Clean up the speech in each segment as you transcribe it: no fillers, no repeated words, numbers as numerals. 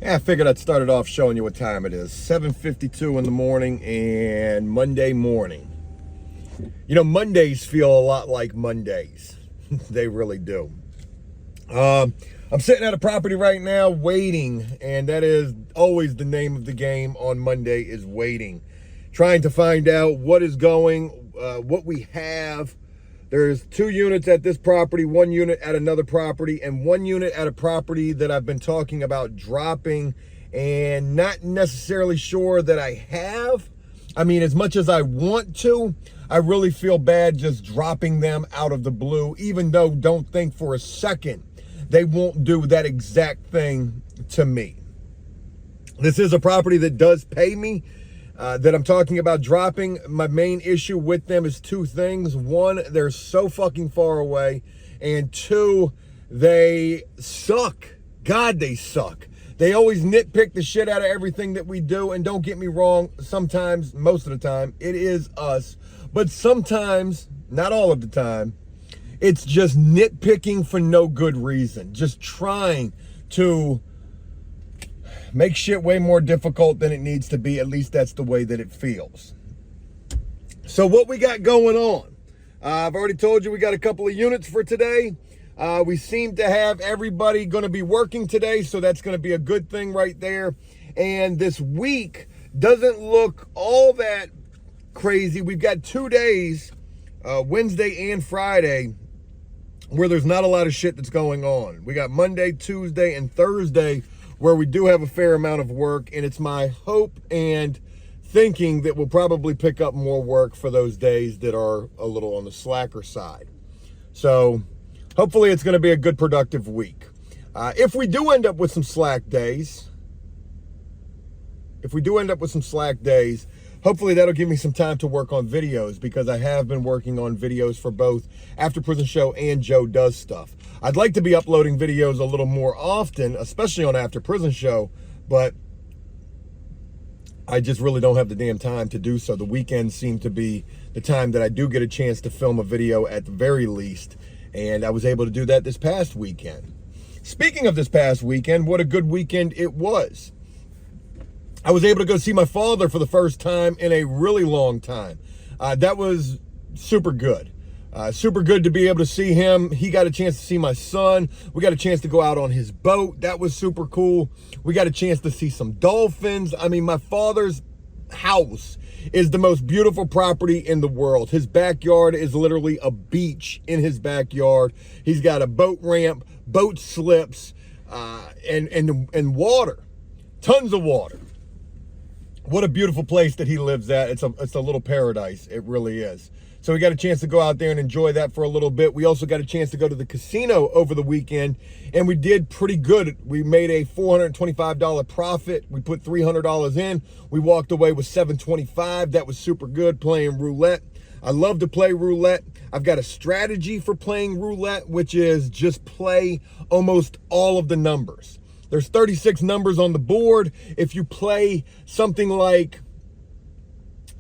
Yeah, I figured I'd start it off showing you what time it is. 7:52 in the morning and Monday morning. You know, Mondays feel a lot like Mondays. They really do. I'm sitting at a property right now waiting, and that is always the name of the game on Monday, is waiting. Trying to find out what is going, what we have. There's 2 units at this property, 1 unit at another property, and 1 unit at a property that I've been talking about dropping and not necessarily sure that I have. I mean, as much as I want to, I really feel bad just dropping them out of the blue, even though don't think for a second they won't do that exact thing to me. This is a property that does pay me, that I'm talking about dropping. My main issue with them is 2 things. 1, they're so fucking far away. And 2, they suck. God, they suck. They always nitpick the shit out of everything that we do. And don't get me wrong, sometimes, most of the time, it is us. But sometimes, not all of the time, it's just nitpicking for no good reason. Just trying to make shit way more difficult than it needs to be. At least that's the way that it feels. So what we got going on? I've already told you we got a couple of units for today. We seem to have everybody going to be working today, so that's going to be a good thing right there. And this week doesn't look all that crazy. We've got 2 days, Wednesday and Friday, where there's not a lot of shit that's going on. We got Monday, Tuesday, and Thursday, where we do have a fair amount of work, and it's my hope and thinking that we'll probably pick up more work for those days that are a little on the slacker side. So hopefully it's going to be a good productive week. If we do end up with some slack days, hopefully that'll give me some time to work on videos, because I have been working on videos for both After Prison Show and Joe Does Stuff. I'd like to be uploading videos a little more often, especially on After Prison Show, but I just really don't have the damn time to do so. The weekends seem to be the time that I do get a chance to film a video at the very least, and I was able to do that this past weekend. Speaking of this past weekend, what a good weekend it was. I was able to go see my father for the first time in a really long time. That was super good. Super good to be able to see him. He got a chance to see my son. We got a chance to go out on his boat. That was super cool. We got a chance to see some dolphins. I mean, my father's house is the most beautiful property in the world. His backyard is literally a beach in his backyard. He's got a boat ramp, boat slips, and water. Tons of water. What a beautiful place that he lives at. It's a little paradise. It really is. So we got a chance to go out there and enjoy that for a little bit. We also got a chance to go to the casino over the weekend, and we did pretty good. We made a $425 profit. We put $300 in. We walked away with $725. That was super good playing roulette. I love to play roulette. I've got a strategy for playing roulette, which is just play almost all of the numbers. There's 36 numbers on the board. If you play something like,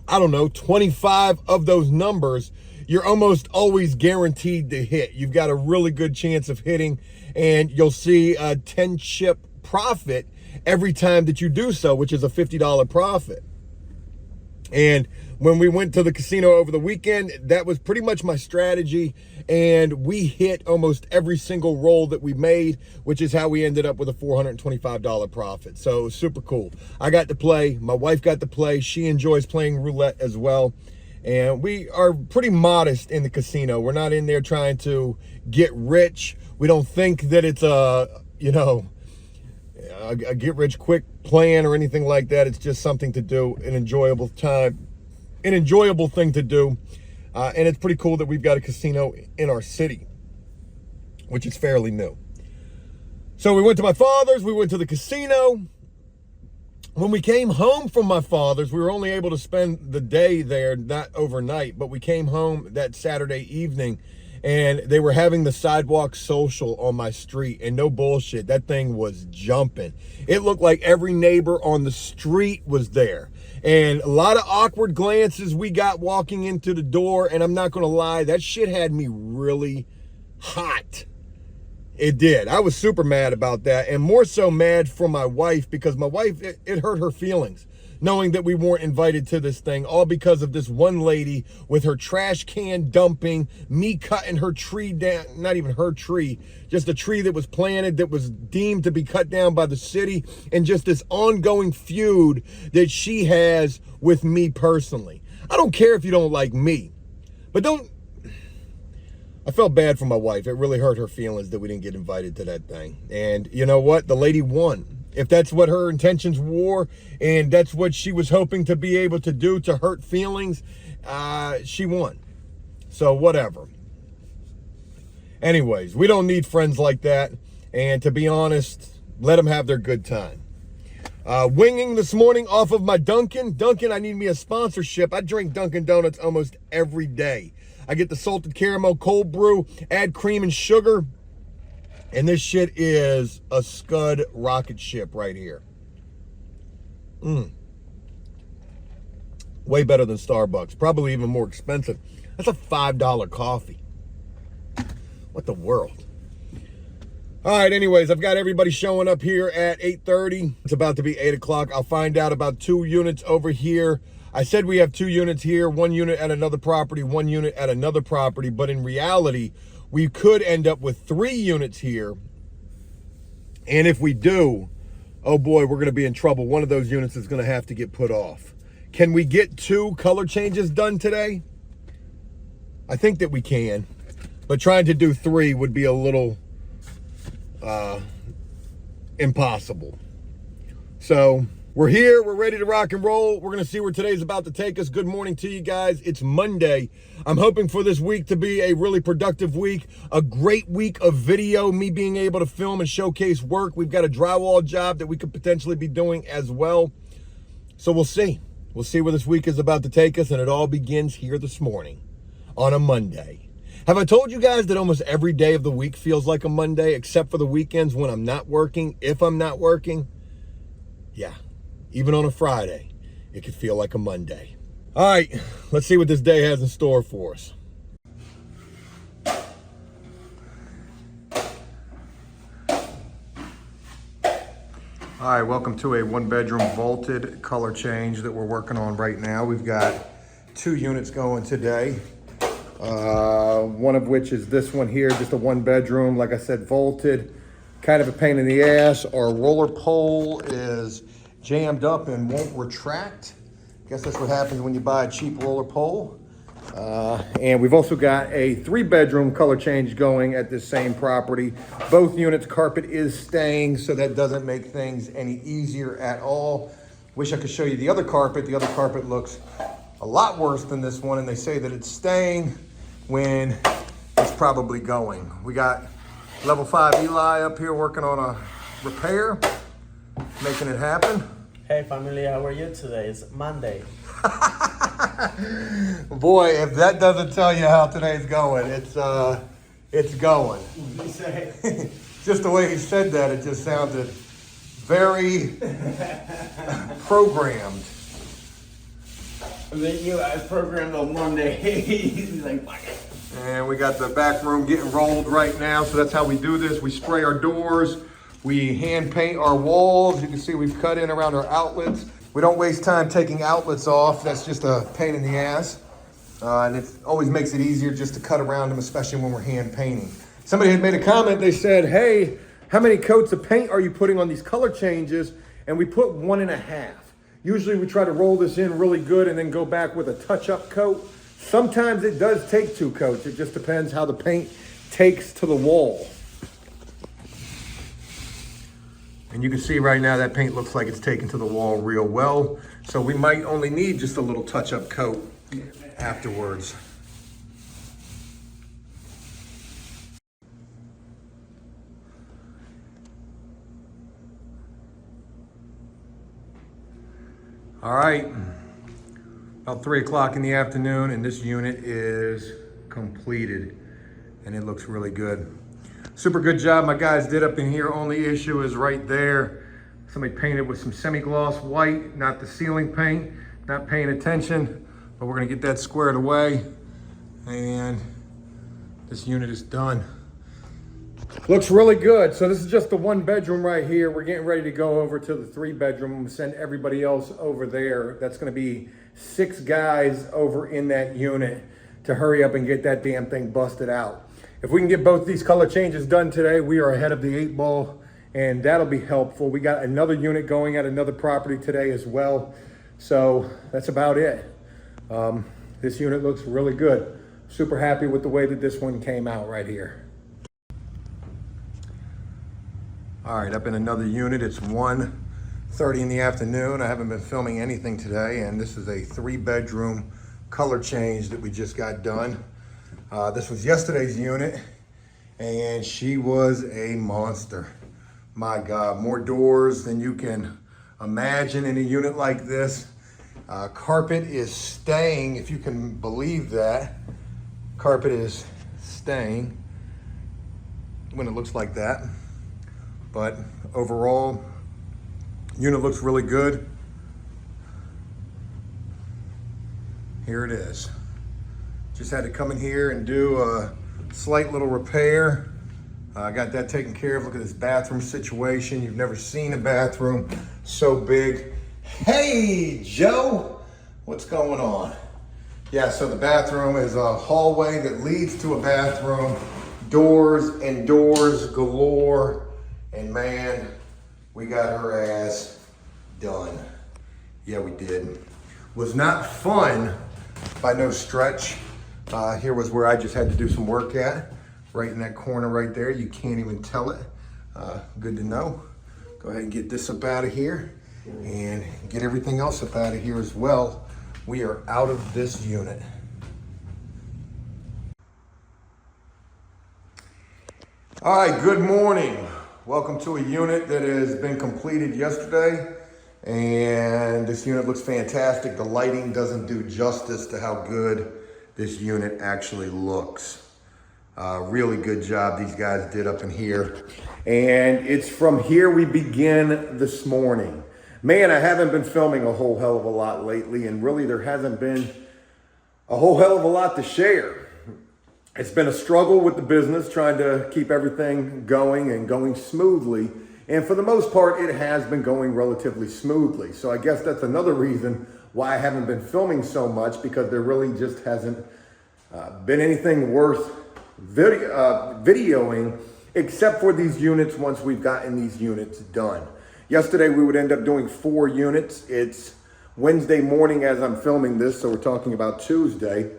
I don't know, 25 of those numbers, you're almost always guaranteed to hit. You've got a really good chance of hitting, and you'll see a 10-chip profit every time that you do so, which is a $50 profit. And when we went to the casino over the weekend, that was pretty much my strategy, and we hit almost every single roll that we made, which is how we ended up with a $425 profit. So it was super cool. I got to play. My wife got to play. She enjoys playing roulette as well. And we are pretty modest in the casino. We're not in there trying to get rich. We don't think that it's a get rich quick plan or anything like that. It's just something to do, an enjoyable time, an enjoyable thing to do. And it's pretty cool that we've got a casino in our city, which is fairly new. So we went to my father's, we went to the casino. When we came home from my father's, we were only able to spend the day there, not overnight, but we came home that Saturday evening, and they were having the sidewalk social on my street, and no bullshit, that thing was jumping. It looked like every neighbor on the street was there, and a lot of awkward glances we got walking into the door, and I'm not gonna lie, that shit had me really hot. It did. I was super mad about that, and more so mad for my wife, because my wife, it hurt her feelings knowing that we weren't invited to this thing, all because of this one lady with her trash can dumping, me cutting her tree down, not even her tree, just a tree that was planted that was deemed to be cut down by the city, and just this ongoing feud that she has with me personally. I don't care if you don't like me, but I felt bad for my wife. It really hurt her feelings that we didn't get invited to that thing. And you know what? The lady won. If that's what her intentions were, and that's what she was hoping to be able to do to hurt feelings, she won. So whatever. Anyways, we don't need friends like that. And to be honest, let them have their good time. Winging this morning off of my Dunkin'. Dunkin', I need me a sponsorship. I drink Dunkin' Donuts almost every day. I get the salted caramel cold brew, add cream and sugar, and this shit is a Scud rocket ship right here. Way better than Starbucks. Probably even more expensive. That's a $5 coffee. What the world? All right, anyways, I've got everybody showing up here at 8:30. It's about to be 8 o'clock. I'll find out about 2 units over here. I said we have 2 units here, 1 unit at another property, 1 unit at another property, but in reality, we could end up with 3 units here. And if we do, oh boy, we're gonna be in trouble. One of those units is gonna have to get put off. Can we get 2 color changes done today? I think that we can, but trying to do 3 would be a little impossible. So we're here, we're ready to rock and roll. We're gonna see where today's about to take us. Good morning to you guys. It's Monday. I'm hoping for this week to be a really productive week, a great week of video, me being able to film and showcase work. We've got a drywall job that we could potentially be doing as well. So we'll see. We'll see where this week is about to take us, and it all begins here this morning on a Monday. Have I told you guys that almost every day of the week feels like a Monday, except for the weekends when I'm not working? If I'm not working, yeah, even on a Friday, it could feel like a Monday. All right, let's see what this day has in store for us. All right, welcome to a 1-bedroom vaulted color change that we're working on right now. We've got 2 units going today. One of which is this one here, just a 1-bedroom, like I said, vaulted. Kind of a pain in the ass. Our roller pole is jammed up and won't retract. Guess that's what happens when you buy a cheap roller pole. And we've also got a 3-bedroom color change going at this same property. Both units carpet is staying, so that doesn't make things any easier at all. Wish I could show you the other carpet. The other carpet looks a lot worse than this one, and they say that it's staying when it's probably going. We got level 5 Eli up here working on a repair, making it happen. Hey family, how are you today? It's Monday. Boy, if that doesn't tell you how today's going, it's going. Just the way he said that, it just sounded very programmed. I programmed on Monday. He's like, fuck it. And we got the back room getting rolled right now, so that's how we do this. We spray our doors, we hand paint our walls. You can see we've cut in around our outlets. We don't waste time taking outlets off. That's just a pain in the ass. And it always makes it easier just to cut around them, especially when we're hand painting. Somebody had made a comment, they said, hey, how many coats of paint are you putting on these color changes? And we put 1.5. Usually we try to roll this in really good and then go back with a touch-up coat. Sometimes it does take 2 coats. It just depends how the paint takes to the wall. And you can see right now that paint looks like it's taken to the wall real well. So we might only need just a little touch-up coat afterwards. All right, about 3 o'clock in the afternoon, and this unit is completed, and it looks really good. Super good job my guys did up in here. Only issue is right there. Somebody painted with some semi-gloss white, not the ceiling paint, not paying attention, but we're gonna get that squared away, and this unit is done. Looks really good. So this is just the 1 bedroom right here. We're getting ready to go over to the 3 bedroom and send everybody else over there. That's gonna be 6 guys over in that unit to hurry up and get that damn thing busted out. If we can get both these color changes done today, we are ahead of the 8 ball, and that'll be helpful. We got another unit going at another property today as well. So that's about it. This unit looks really good. Super happy with the way that this one came out right here. All right, up in another unit. It's 1:30 in the afternoon. I haven't been filming anything today, and this is a 3 bedroom color change that we just got done. This was yesterday's unit, and she was a monster. My God, more doors than you can imagine in a unit like this. Carpet is staying, if you can believe that. Carpet is staying when it looks like that. But overall, unit looks really good. Here it is. Just had to come in here and do a slight little repair. I got that taken care of. Look at this bathroom situation. You've never seen a bathroom so big. Hey, Joe, what's going on? Yeah, so the bathroom is a hallway that leads to a bathroom. Doors and doors galore. And man, we got her ass done. Yeah, we did. Was not fun by no stretch. Here was where I just had to do some work at. Right in that corner right there. You can't even tell it. Good to know. Go ahead and get this up out of here and get everything else up out of here as well. We are out of this unit. All right, good morning. Welcome to a unit that has been completed yesterday, and this unit looks fantastic. The lighting doesn't do justice to how good this unit actually looks. Really good job these guys did up in here. And it's from here we begin this morning. Man, I haven't been filming a whole hell of a lot lately, and really there hasn't been a whole hell of a lot to share. It's been a struggle with the business, trying to keep everything going and going smoothly. And for the most part, it has been going relatively smoothly. So I guess that's another reason why I haven't been filming so much, because there really just hasn't been anything worth videoing, except for these units once we've gotten these units done. Yesterday, we would end up doing 4 units. It's Wednesday morning as I'm filming this, so we're talking about Tuesday.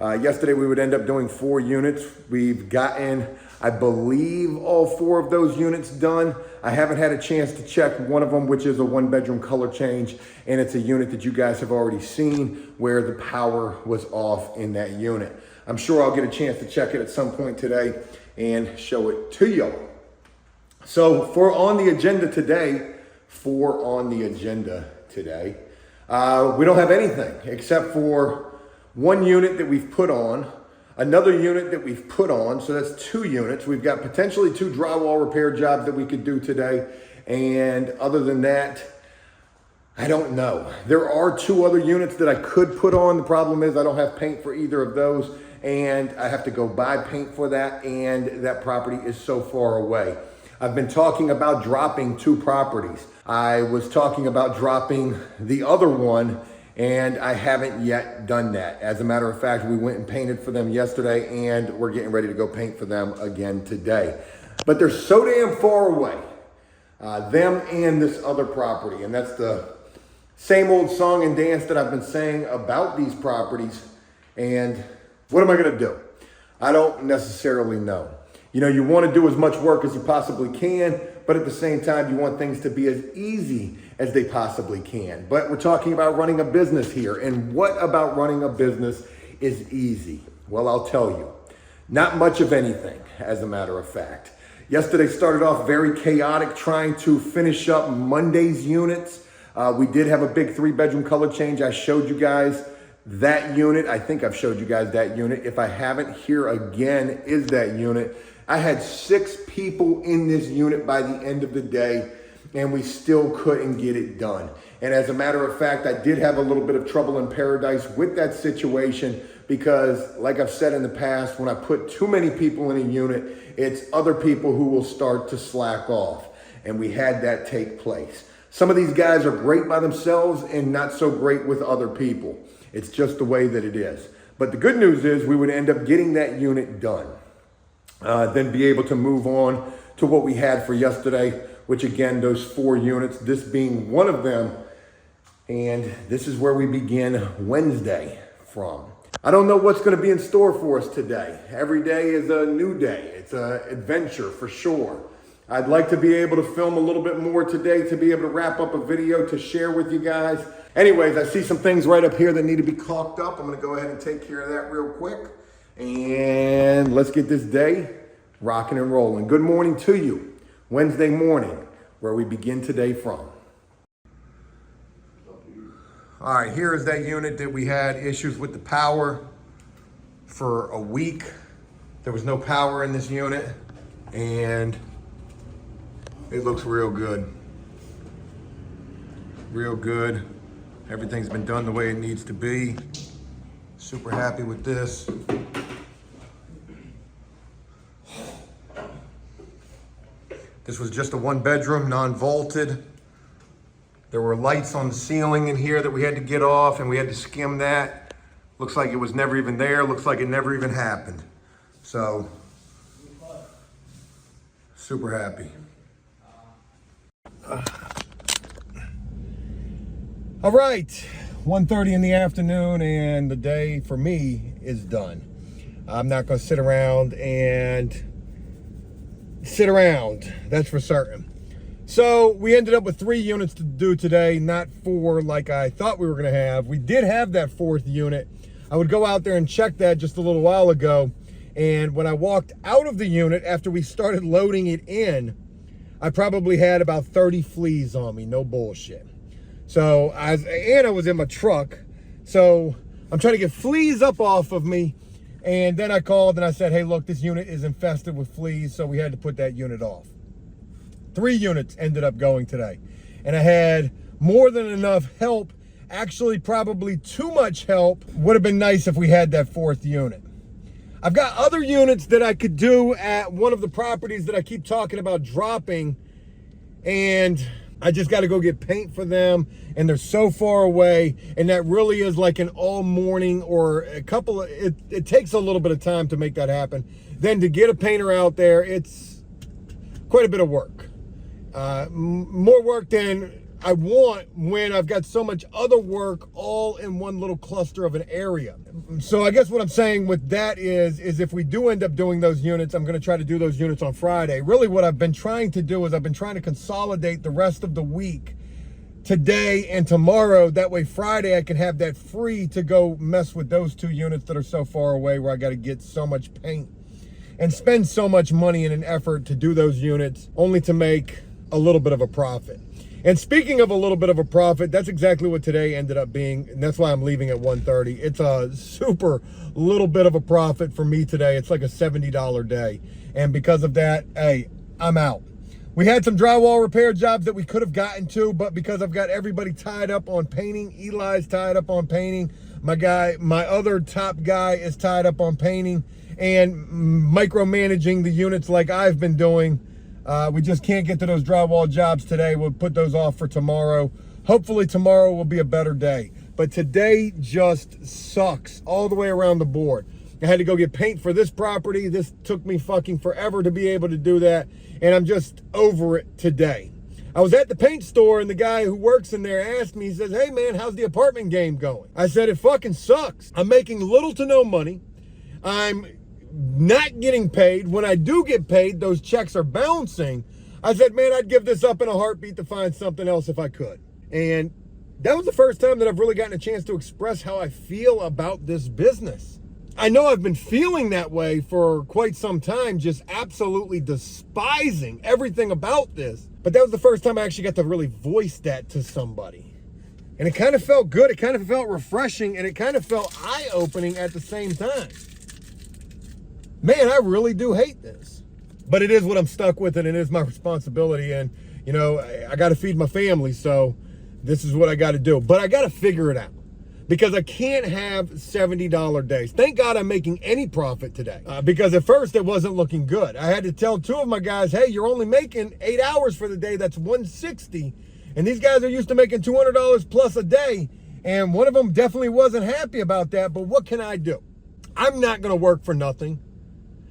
Yesterday, we would end up doing 4 units. We've gotten, I believe, all 4 of those units done. I haven't had a chance to check one of them, which is a 1 bedroom color change. And it's a unit that you guys have already seen where the power was off in that unit. I'm sure I'll get a chance to check it at some point today and show it to you. So on the agenda today, we don't have anything except for 1 unit that we've put on, another unit that we've put on, so that's 2 units. We've got potentially 2 drywall repair jobs that we could do today, and other than that, I don't know. There are 2 other units that I could put on. The problem is I don't have paint for either of those, and I have to go buy paint for that, and that property is so far away. I've been talking about dropping 2 properties. I was talking about dropping the other one, and I haven't yet done that. As a matter of fact, we went and painted for them yesterday, and we're getting ready to go paint for them again today. But they're so damn far away, them and this other property. And that's the same old song and dance that I've been saying about these properties. And what am I gonna do? I don't necessarily know. You know, you wanna do as much work as you possibly can, but at the same time, you want things to be as easy as they possibly can. But we're talking about running a business here. And what about running a business is easy? Well, I'll tell you, not much of anything, as a matter of fact. Yesterday started off very chaotic, trying to finish up Monday's units. We did have a big 3 bedroom color change. I showed you guys that unit. I think I've showed you guys that unit. If I haven't, here again is that unit. I had 6 people in this unit by the end of the day, and we still couldn't get it done. And as a matter of fact, I did have a little bit of trouble in paradise with that situation, because like I've said in the past, when I put too many people in a unit, it's other people who will start to slack off. And we had that take place. Some of these guys are great by themselves and not so great with other people. It's just the way that it is. But the good news is we would end up getting that unit done. Then be able to move on to what we had for yesterday, which again, those 4 units, this being one of them. And this is where we begin Wednesday from. I don't know what's going to be in store for us today. Every day is a new day. It's an adventure for sure. I'd like to be able to film a little bit more today to be able to wrap up a video to share with you guys. Anyways, I see some things right up here that need to be caulked up. I'm going to go ahead and take care of that real quick. And let's get this day rocking and rolling. Good morning to you. Wednesday morning, where we begin today from. All right, here is that unit that we had issues with the power for a week. There was no power in this unit, and it looks real good. Real good. Everything's been done the way it needs to be. Super happy with this. This was just a 1-bedroom, non-vaulted. There were lights on the ceiling in here that we had to get off, and we had to skim that. Looks like it was never even there. Looks like it never even happened. So, super happy. All right, 1:30 in the afternoon, and the day for me is done. I'm not gonna sit around, that's for certain. So we ended up with 3 units to do today, not 4 like I thought we were gonna have. We did have that 4th unit. I would go out there and check that just a little while ago, and when I walked out of the unit after we started loading it in, I probably had about 30 fleas on me, no bullshit. So, I was in my truck, so I'm trying to get fleas up off of me, and then I called and I said, hey, look, this unit is infested with fleas, so we had to put that unit off. 3 units ended up going today, and I had more than enough help. Actually, probably too much help. Would have been nice if we had that 4th unit. I've got other units that I could do at one of the properties that I keep talking about dropping, and I just got to go get paint for them, and they're so far away, and that really is like an all morning or a couple of, it takes a little bit of time to make that happen. Then to get a painter out there, it's quite a bit of work. More work than I want when I've got so much other work all in one little cluster of an area. So I guess what I'm saying with that is if we do end up doing those units, I'm going to try to do those units on Friday. Really what I've been trying to do is I've been trying to consolidate the rest of the week, today and tomorrow. That way Friday I can have that free to go mess with those 2 units that are so far away where I got to get so much paint and spend so much money in an effort to do those units only to make a little bit of a profit. And speaking of a little bit of a profit, that's exactly what today ended up being, and that's why I'm leaving at 1:30. It's a super little bit of a profit for me today. It's like a $70 day. And because of that, hey, I'm out. We had some drywall repair jobs that we could have gotten to, but because I've got everybody tied up on painting, Eli's tied up on painting, my other top guy is tied up on painting, and micromanaging the units like I've been doing, we just can't get to those drywall jobs today. We'll put those off for tomorrow. Hopefully tomorrow will be a better day. But today just sucks all the way around the board. I had to go get paint for this property. This took me fucking forever to be able to do that. And I'm just over it today. I was at the paint store, and the guy who works in there asked me, he says, hey man, how's the apartment game going? I said, it fucking sucks. I'm making little to no money. I'm not getting paid. When I do get paid, those checks are bouncing. I said, man, I'd give this up in a heartbeat to find something else if I could. And that was the first time that I've really gotten a chance to express how I feel about this business. I know I've been feeling that way for quite some time, just absolutely despising everything about this. But that was the first time I actually got to really voice that to somebody. And it kind of felt good. It kind of felt refreshing, and it kind of felt eye-opening at the same time. Man, I really do hate this. But it is what I'm stuck with, and it is my responsibility. And, you know, I got to feed my family, so this is what I got to do. But I got to figure it out. because I can't have $70 days. Thank God I'm making any profit today, because at first it wasn't looking good. I had to tell two of my guys, hey, you're only making 8 hours for the day. That's $160. And these guys are used to making $200 plus a day. And one of them definitely wasn't happy about that. But what can I do? I'm not going to work for nothing.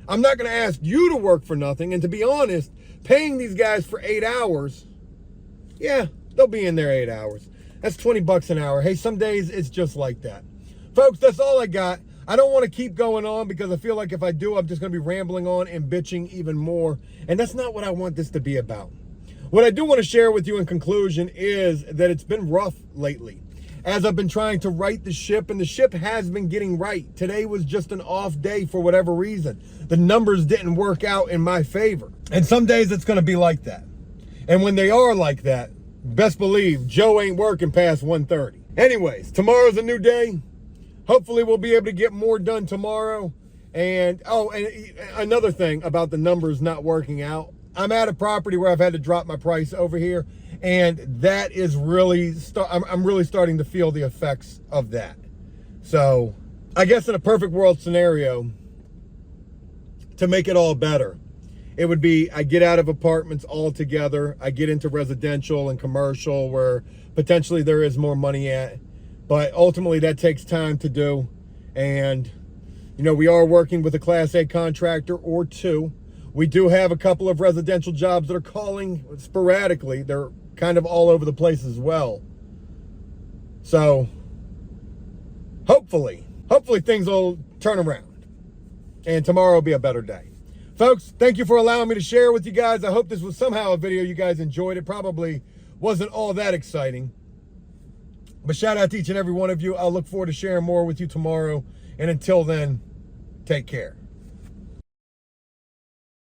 I'm not going to ask you to work for nothing. And to be honest, paying these guys for 8 hours, yeah, they'll be in there 8 hours. That's 20 bucks an hour. Hey, some days it's just like that. Folks, that's all I got. I don't want to keep going on because I feel like if I do, I'm just going to be rambling on and bitching even more. And that's not what I want this to be about. What I do want to share with you in conclusion is that it's been rough lately. As I've been trying to right the ship, and the ship has been getting right. Today was just an off day for whatever reason. The numbers didn't work out in my favor. And some days it's going to be like that. And when they are like that, best believe Joe ain't working past 1:30. Anyways, tomorrow's a new day. Hopefully we'll be able to get more done tomorrow. And, oh, and another thing about the numbers not working out. I'm at a property where I've had to drop my price over here. And that is really, I'm really starting to feel the effects of that. So I guess in a perfect world scenario, to make it all better, it would be I get out of apartments altogether. I get into residential and commercial where potentially there is more money at. But ultimately that takes time to do. And, you know, we are working with a Class A contractor or two. We do have a couple of residential jobs that are calling sporadically. They're kind of all over the place as well. So hopefully things will turn around and tomorrow will be a better day. Folks, thank you for allowing me to share with you guys. I hope this was somehow a video you guys enjoyed. It probably wasn't all that exciting, but shout out to each and every one of you. I'll look forward to sharing more with you tomorrow. And until then, take care.